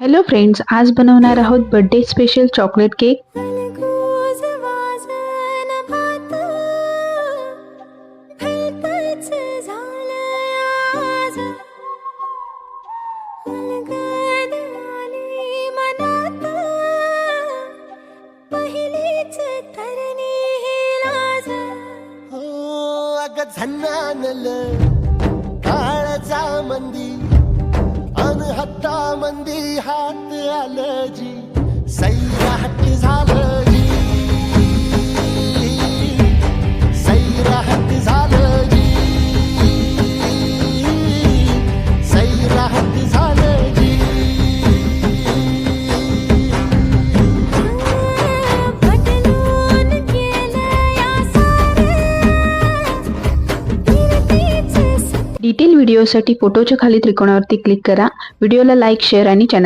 Hello friends, आज बनवणार आहोत बर्थडे स्पेशल चॉकलेट केक। काळजा मंदी अन हत्ता मंदी हात आलं जी सैरा हट झालं जी सैरा हट झालं जी सैरा हट झालं जी डिटेल व्हिडिओसाठी फोटोच्या खाली त्रिकोणावरती क्लिक करा। व्हिडिओला लाईक, शेअर आणि चॅनल